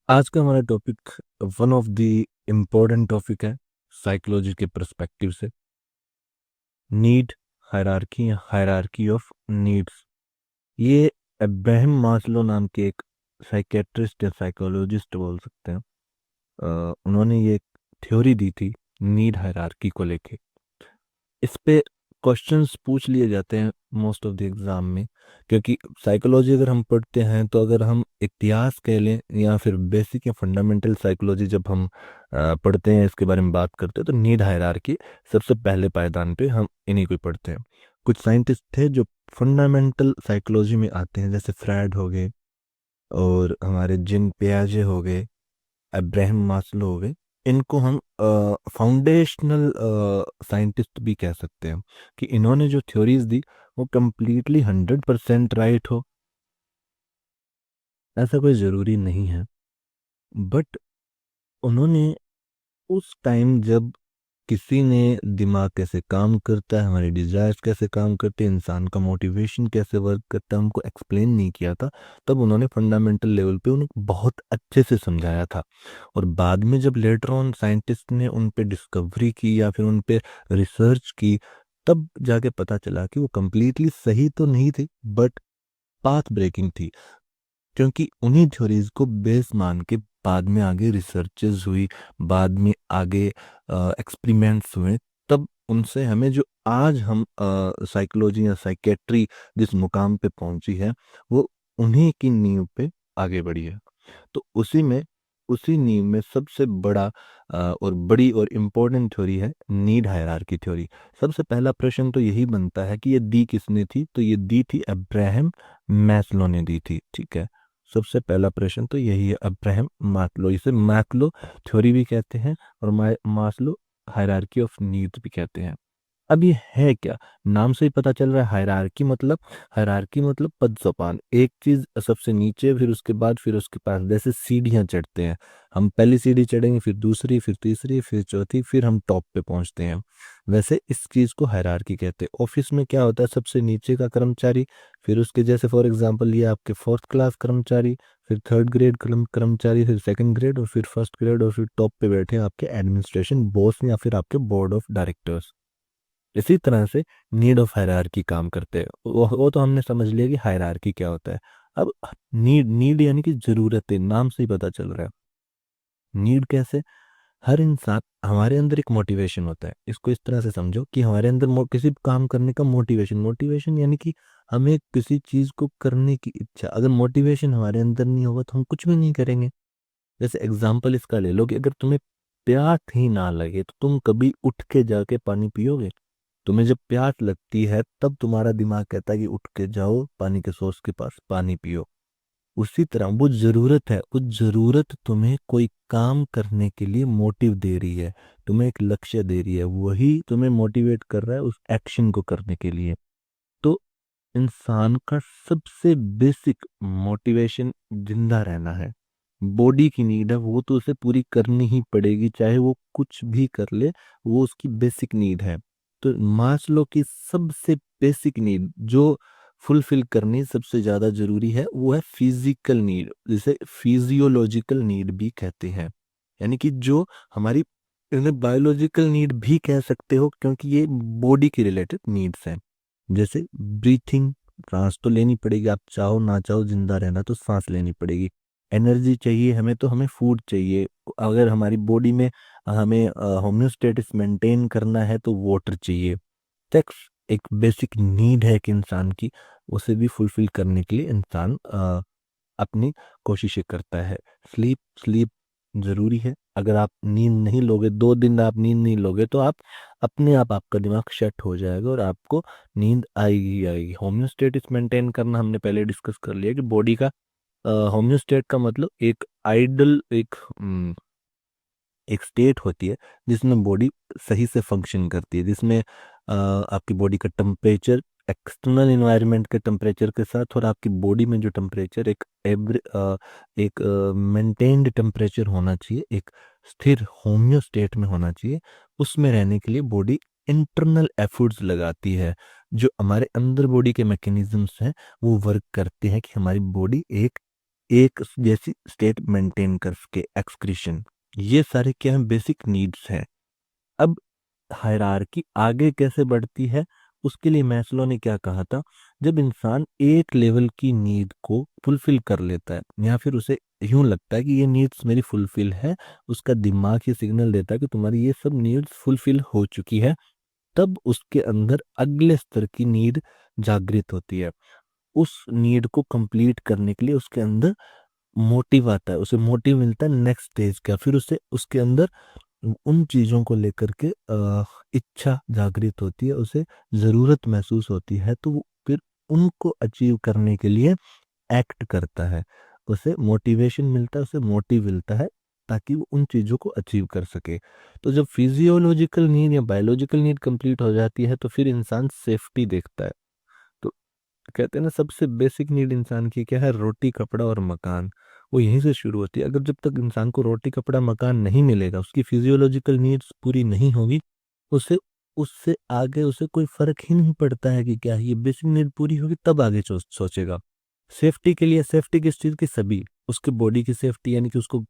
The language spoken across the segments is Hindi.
आज का हमारा topic one of the important topic है साइकोलॉजी के पर्सपेक्टिव से। नीड हायरार्की या हायरार्की ऑफ नीड्स। ये अब्राहम मास्लो नाम के एक साइकेट्रिस्ट या साइकोलॉजिस्ट बोल सकते हैं। उन्होंने ये थ्योरी दी थी नीड हायरार्की को लेके। इस पे क्वेश्चंस पूछ लिए जाते हैं मोस्ट ऑफ द एग्जाम में, क्योंकि साइकोलॉजी अगर हम पढ़ते हैं तो अगर हम इतिहास कह लें या फिर बेसिक या फंडामेंटल साइकोलॉजी जब हम पढ़ते हैं, इसके बारे में बात करते हैं, तो नीड हायरार्की सबसे पहले पायदान पे हम इन्हीं को ही पढ़ते हैं। कुछ साइंटिस्ट थे जो फंडामेंटल साइकोलॉजी में आते हैं, जैसे फ्रायड हो गए और हमारे जिन पियाजे हो गए, अब्राहम मास्लो हो गए। इनको हम फाउंडेशनल साइंटिस्ट भी कह सकते हैं कि इन्होंने जो थ्योरीज दी वो कंप्लीटली 100% राइट हो, ऐसा कोई ज़रूरी नहीं है। बट उन्होंने उस टाइम जब किसी ने दिमाग कैसे काम करता है, हमारे डिजायर्स कैसे काम करते हैं, इंसान का मोटिवेशन कैसे वर्क करता है, उनको एक्सप्लेन नहीं किया था, तब उन्होंने फंडामेंटल लेवल पे उनको बहुत अच्छे से समझाया था। और बाद में जब लेटर ऑन साइंटिस्ट ने उन पे डिस्कवरी की या फिर उन पे रिसर्च की, तब जाके पता चला कि वो कंप्लीटली सही तो नहीं थी, बट पाथ ब्रेकिंग थी। क्योंकि उन्हीं थ्योरीज को बेस मान के बाद में आगे रिसर्चेस हुई, बाद में आगे एक्सपेरिमेंट्स हुए, तब उनसे हमें जो आज हम साइकोलॉजी या साइकेट्री जिस मुकाम पे पहुंची है, वो उन्हीं की नींव पे आगे बढ़ी है। तो उसी नींव में सबसे बड़ा और बड़ी और इम्पोर्टेंट थ्योरी है नीड हायरार्की थ्योरी। सबसे पहला प्रश्न तो यही बनता है कि ये दी किसने थी, तो ये दी थी अब्राहम मैस्लो ने दी थी। ठीक है, सबसे पहला प्रश्न तो यही है, अब्राहम मास्लो। इसे मैस्लो थ्योरी भी कहते हैं और मास्लो हायरार्की ऑफ नीड्स भी कहते हैं। अब ये है क्या, नाम से ही पता चल रहा है। हायरार्की मतलब पद सोपान। एक चीज सबसे नीचे, फिर उसके बाद फिर उसके पास, जैसे सीढ़ियां चढ़ते हैं। हम पहली सीढ़ी चढ़ेंगे, फिर दूसरी, फिर तीसरी, फिर चौथी, फिर हम टॉप पे पहुंचते हैं। वैसे इस चीज को हायरार्की कहते हैं। ऑफिस में क्या होता है, सबसे नीचे का कर्मचारी, फिर उसके जैसे फॉर एग्जांपल ये आपके फोर्थ क्लास कर्मचारी, फिर थर्ड ग्रेड कर्मचारी, फिर सेकंड ग्रेड और फिर फर्स्ट ग्रेड, और फिर टॉप पे बैठे हैं आपके एडमिनिस्ट्रेशन बॉस या फिर आपके बोर्ड ऑफ डायरेक्टर्स। इसी तरह से नीड ऑफ हायरार्की काम करते हैं। वो तो हमने समझ लिया कि हायरार्की क्या होता है। अब नीड यानी कि जरूरतें, नाम से ही पता चल रहा है। नीड कैसे, हर इंसान, हमारे अंदर एक मोटिवेशन होता है। इसको इस तरह से समझो कि हमारे अंदर किसी काम करने का मोटिवेशन यानी कि हमें किसी चीज को करने की इच्छा। अगर मोटिवेशन हमारे अंदर नहीं होगा तो हम कुछ भी नहीं करेंगे। जैसे एग्जाम्पल इसका ले लो कि अगर तुम्हें प्यास ही ना लगे तो तुम कभी उठ के जाके पानी पियोगे? तुम्हें जब प्यास लगती है तब तुम्हारा दिमाग कहता है कि उठ के जाओ पानी के सोर्स के पास पानी पियो। उसी तरह वो जरूरत है, वो जरूरत तुम्हें कोई काम करने के लिए मोटिव दे रही है, तुम्हें एक लक्ष्य दे रही है, वही तुम्हें मोटिवेट कर रहा है उस एक्शन को करने के लिए। तो इंसान का सबसे बेसिक मोटिवेशन जिंदा रहना है। बॉडी की नीड है, वो तो उसे पूरी करनी ही पड़ेगी, चाहे वो कुछ भी कर ले, वो उसकी बेसिक नीड है। तो मास्लो की सबसे बेसिक नीड जो फुलफिल करनी सबसे ज्यादा जरूरी है, वो है फिजिकल नीड, जिसे फिजियोलॉजिकल नीड भी कहते हैं। यानी कि जो हमारी, इन्हें बायोलॉजिकल नीड भी कह सकते हो, क्योंकि ये बॉडी की रिलेटेड नीड्स हैं। जैसे ब्रीथिंग, सांस तो लेनी पड़ेगी, आप चाहो ना चाहो जिंदा रहना तो सांस लेनी पड़ेगी। एनर्जी चाहिए हमें तो हमें फूड चाहिए। अगर हमारी बॉडी में हमें होम्योस्टेटिस मेंटेन करना है तो वाटर चाहिए। सेक्स एक बेसिक नीड है कि इंसान की, उसे भी फुलफिल करने के लिए इंसान अपनी कोशिशें करता है। स्लीप स्लीप जरूरी है। अगर आप नींद नहीं लोगे, 2 दिन आप नींद नहीं लोगे, तो आप अपने आप आपका दिमाग शट हो जाएगा और आपको नींद आएगी ही आएगी। होम्योस्टेटिस मेंटेन करना हमने पहले डिस्कस कर लिया कि बॉडी का होम्योस्टेट का मतलब एक आइडल, एक स्टेट होती है जिसमें बॉडी सही से फंक्शन करती है, जिसमें आपकी बॉडी का टेम्परेचर एक्सटर्नल इन्वायरमेंट के टेम्परेचर के साथ और आपकी बॉडी में जो टेम्परेचर एक मेंटेन्ड टेम्परेचर होना चाहिए, एक स्थिर होम्यो स्टेट में होना चाहिए। उसमें रहने के लिए बॉडी इंटरनल एफर्ट्स लगाती है। जो हमारे अंदर बॉडी के मैकेनिज्म्स हैं वो वर्क करते हैं कि हमारी बॉडी एक एक जैसी स्टेट मेंटेन कर सके, एक्सक्रीशन, ये सारे क्या हैं, बेसिक नीड्स हैं। अब हायरार्की आगे कैसे बढ़ती है, उसके लिए मैस्लो ने क्या कहा था, जब इंसान एक लेवल की नीड को फुलफिल कर लेता है या फिर उसे यूं लगता है कि ये नीड्स मेरी फुलफिल है, उसका दिमाग ये सिग्नल देता है कि तुम्हारी ये सब नीड्स फुलफिल हो चुकी है, तब उसके अंदर अगले स्तर की नीड जागृत होती है। उस नीड को कंप्लीट करने के लिए उसके अंदर मोटिव आता है, उसे मोटिव मिलता है नेक्स्ट स्टेज का, फिर उसे उसके अंदर उन चीज़ों को लेकर के इच्छा जागृत होती है, उसे ज़रूरत महसूस होती है, तो वो फिर उनको अचीव करने के लिए एक्ट करता है, उसे मोटिवेशन मिलता है, उसे मोटिव मिलता है ताकि वो उन चीज़ों को अचीव कर सके। तो जब फिजियोलॉजिकल नीड या बायोलॉजिकल नीड कंप्लीट हो जाती है तो फिर इंसान सेफ्टी देखता है। तो कहते हैं ना, सबसे बेसिक नीड इंसान की क्या है, रोटी कपड़ा और मकान, वो यहीं से शुरू होती है। अगर जब तक इंसान को रोटी कपड़ा मकान नहीं मिलेगा, उसकी फिजियोलॉजिकल नीड्स पूरी नहीं होगी, उसे उससे आगे उसे कोई फर्क ही नहीं पड़ता है कि क्या है, ये बेसिक नीड पूरी होगी तब आगे सोचेगा। सेफ्टी के लिए, सेफ्टी किस चीज़ की, सभी, उसके बॉडी की सेफ्टी, यानी कि उसको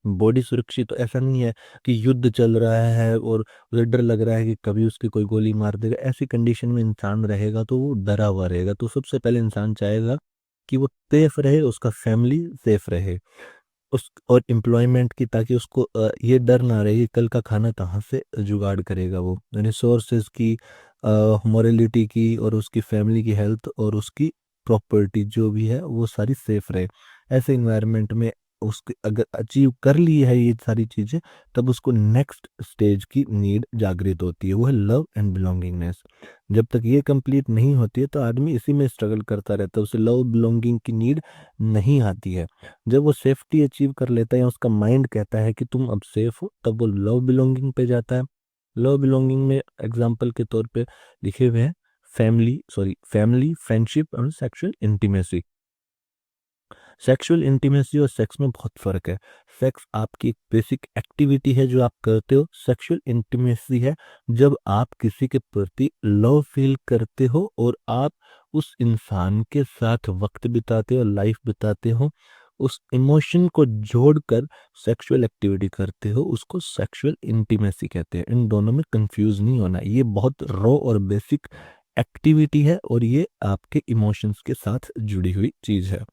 बॉडी सुरक्षित, तो ऐसा नहीं है कि युद्ध चल रहा है और उसे डर लग रहा है कि कभी उसकी कोई गोली मार देगा, ऐसी कंडीशन में इंसान रहेगा तो वो डरा हुआ रहेगा। तो सबसे पहले इंसान चाहेगा कि वो सेफ रहे, उसका फैमिली सेफ रहे, उस और एम्प्लॉयमेंट की, ताकि उसको ये डर ना रहे कि कल का खाना कहाँ से जुगाड़ करेगा, वो रिसोर्सेज की, मोरालिटी की, और उसकी फैमिली की हेल्थ और उसकी प्रॉपर्टी जो भी है वो सारी सेफ रहे। ऐसे इन्वायरमेंट में उसके अगर अचीव कर ली है ये सारी चीज़ें, तब उसको नेक्स्ट स्टेज की नीड जागृत होती है, वो है लव एंड बिलोंगिंगनेस। जब तक ये कंप्लीट नहीं होती है तो आदमी इसी में स्ट्रगल करता रहता है, उसे लव बिलोंगिंग की नीड नहीं आती है। जब वो सेफ्टी अचीव कर लेता है या उसका माइंड कहता है कि तुम अब सेफ हो, तब वो लव बिलोंगिंग पे जाता है। लव बिलोंगिंग में एग्जाम्पल के तौर पे लिखे हुए हैं फैमिली, फ्रेंडशिप और सेक्सुअल इंटीमेसी। सेक्सुअल इंटीमेसी और सेक्स में बहुत फर्क है। सेक्स आपकी एक बेसिक एक्टिविटी है जो आप करते हो, सेक्सुअल इंटीमेसी है जब आप किसी के प्रति लव फील करते हो और आप उस इंसान के साथ वक्त बिताते हो, लाइफ बिताते हो, उस इमोशन को जोड़कर सेक्सुअल एक्टिविटी करते हो, उसको सेक्सुअल इंटीमेसी कहते हैं। इन दोनों में कंफ्यूज नहीं होना, ये बहुत रॉ और बेसिक एक्टिविटी है और ये आपके इमोशंस के साथ जुड़ी हुई चीज है।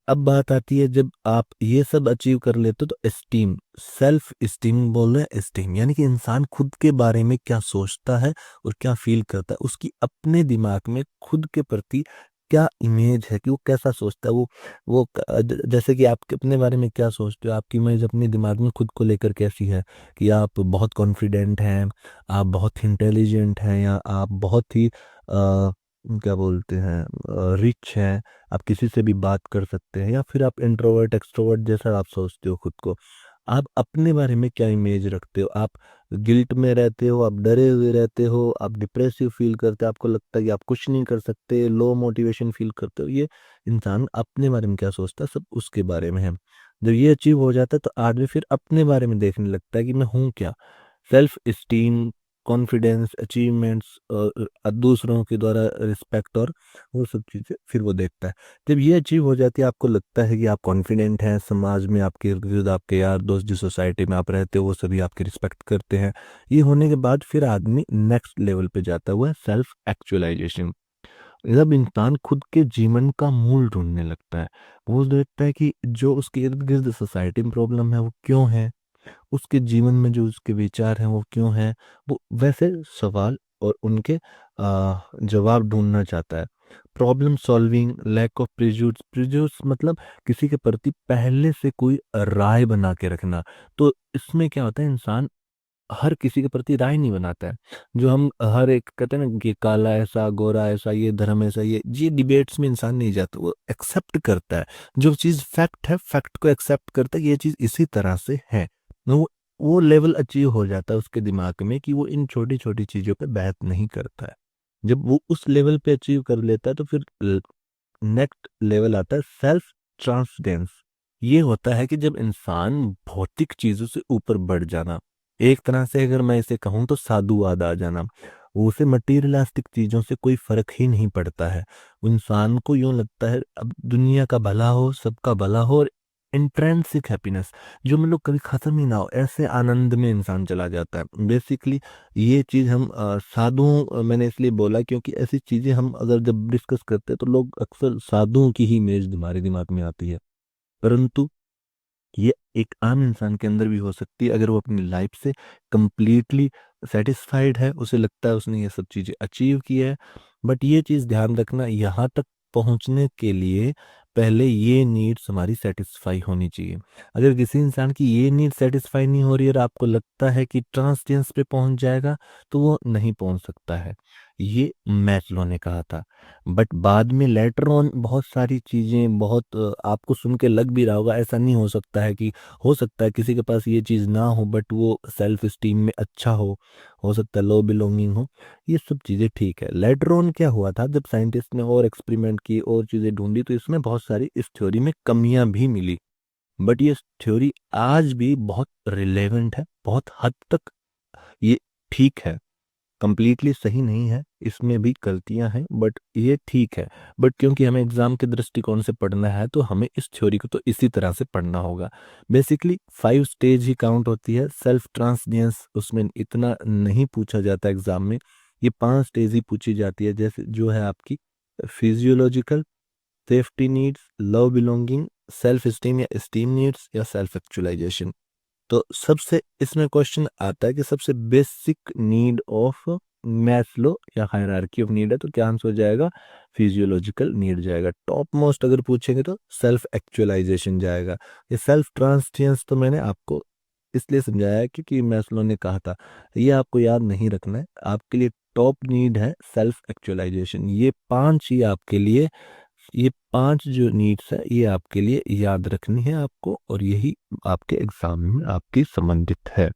अब बात आती है, जब आप ये सब अचीव कर लेते हो तो एस्टीम, सेल्फ एस्टीम बोल रहे हैं, एस्टीम यानी कि इंसान खुद के बारे में क्या सोचता है और क्या फील करता है, उसकी अपने दिमाग में खुद के प्रति क्या इमेज है, कि वो कैसा सोचता है, जैसे कि आप अपने बारे में क्या सोचते हो, आपकी इमेज अपने दिमाग में खुद को लेकर कैसी है, कि आप बहुत कॉन्फिडेंट हैं, आप बहुत इंटेलिजेंट हैं, या आप बहुत ही क्या बोलते हैं, रिच हैं, आप किसी से भी बात कर सकते हैं, या फिर आप इंट्रोवर्ट एक्सट्रोवर्ट जैसा आप सोचते हो खुद को। आप अपने बारे में क्या इमेज रखते हो, आप गिल्ट में रहते हो, आप डरे हुए रहते हो, आप डिप्रेसिव फील करते हो, आपको लगता है कि आप कुछ नहीं कर सकते, लो मोटिवेशन फील करते हो, ये इंसान अपने बारे में क्या सोचता है सब उसके बारे में है। जब ये अचीव हो जाता है तो आदमी फिर अपने बारे में देखने लगता है कि मैं हूँ क्या, सेल्फ एस्टीम, कॉन्फिडेंस, अचीवमेंट्स, दूसरों के द्वारा रिस्पेक्ट और वो सब चीज़ें फिर वो देखता है। जब ये अचीव हो जाती है, आपको लगता है कि आप कॉन्फिडेंट हैं, समाज में आपके इर्द-गिर्द आपके यार दोस्त, जिस सोसाइटी में आप रहते हो वो सभी आपकी रिस्पेक्ट करते हैं। ये होने के बाद फिर आदमी नेक्स्ट लेवल पे जाता है, वो है सेल्फ एक्चुअलाइजेशन। जब इंसान खुद के जीवन का मूल ढूँढने लगता है, वो देखता है कि जो उसके इर्द-गिर्द सोसाइटी में प्रॉब्लम है वो क्यों है? उसके जीवन में जो उसके विचार हैं वो क्यों हैं? वो वैसे सवाल और उनके जवाब ढूँढना चाहता है। Problem solving, lack of prejudice मतलब किसी के प्रति पहले से कोई राय बना के रखना। तो इसमें क्या होता है, इंसान हर किसी के प्रति राय नहीं बनाता है। जो हम हर एक कहते हैं ना कि काला ऐसा, गोरा ऐसा, ये धर्म ऐसा, ये डिबेट्स में इंसान नहीं जाता, वो एक्सेप्ट करता है। जो चीज़ फैक्ट है, फैक्ट को एक्सेप्ट करता है कि ये चीज़ इसी तरह से है। वो लेवल अचीव हो जाता है उसके दिमाग में कि वो इन छोटी-छोटी चीज़ों पे बहस नहीं करता है। जब वो उस लेवल पे अचीव कर लेता है तो फिर नेक्स्ट लेवल आता है सेल्फ ट्रांसेंडेंस। ये होता है कि जब इंसान भौतिक चीज़ों से ऊपर बढ़ जाना, एक तरह से अगर मैं इसे कहूँ तो साधुवाद आ जाना। उसे मटेरियलिस्टिक चीज़ों से कोई फ़र्क ही नहीं पड़ता है। इंसान को यूँ लगता है अब दुनिया का भला हो, सबका भला हो और इंट्रिंसिक हैप्पीनेस जो मतलब कभी ख़त्म ही ना हो, ऐसे आनंद में इंसान चला जाता है। बेसिकली ये चीज़ हम साधुओं मैंने इसलिए बोला क्योंकि ऐसी चीज़ें हम अगर जब डिस्कस करते हैं तो लोग अक्सर साधुओं की ही इमेज हमारे दिमाग में आती है। परंतु ये एक आम इंसान के अंदर भी हो सकती है अगर वो अपनी लाइफ से कंप्लीटली सेटिस्फाइड है, उसे लगता है उसने ये सब चीज़ें अचीव की है। बट ये चीज़ ध्यान रखना यहाँ तक पहुँचने के लिए पहले ये नीड्स हमारी सेटिस्फाई होनी चाहिए। अगर किसी इंसान की ये नीड सेटिस्फाई नहीं हो रही है और आपको लगता है कि ट्रांसजेंस पे पहुँच जाएगा, तो वो नहीं पहुँच सकता है। ये मैस्लो ने कहा था। बट बाद में लेटर ऑन बहुत सारी चीज़ें बहुत आपको सुन के लग भी रहा होगा ऐसा नहीं हो सकता है कि हो सकता है किसी के पास ये चीज़ ना हो बट वो सेल्फ स्टीम में अच्छा हो सकता है लो बिलोंगिंग हो, ये सब चीज़ें ठीक है। लेटर ऑन क्या हुआ था जब साइंटिस्ट ने और एक्सपेरिमेंट किए और चीज़ें ढूंढी तो इसमें बहुत सारी इस थ्योरी में कमियां भी मिली। बट ये थ्योरी आज भी बहुत रिलेवेंट है, बहुत हद तक ये ठीक है। कंप्लीटली सही नहीं है, इसमें भी गलतियां हैं बट ये ठीक है। बट क्योंकि हमें एग्जाम के दृष्टिकोण से पढ़ना है तो हमें इस थ्योरी को तो इसी तरह से पढ़ना होगा। बेसिकली 5 स्टेज ही काउंट होती है, सेल्फ ट्रांसडियंस उसमें इतना नहीं पूछा जाता एग्जाम में। ये 5 स्टेज ही पूछी जाती है, जैसे जो है आपकी physiological, safety needs, love belonging, self esteem या स्टीम नीड्स या सेल्फ एक्चुअलाइजेशन। तो सबसे इसमें क्वेश्चन आता है कि सबसे बेसिक नीड ऑफ मैस्लो या हायरार्की ऑफ नीड है तो क्या आंसर हो जाएगा? फिजियोलॉजिकल नीड जाएगा। टॉप मोस्ट अगर पूछेंगे तो सेल्फ एक्चुअलाइजेशन जाएगा। ये सेल्फ ट्रांसटेंस तो मैंने आपको इसलिए समझाया है क्योंकि मैस्लो ने कहा था, ये आपको याद नहीं रखना है। आपके लिए टॉप नीड है सेल्फ एक्चुअलाइजेशन। ये 5 जो नीड्स है ये आपके लिए याद रखनी है आपको और यही आपके एग्जाम में आपकी संबंधित है।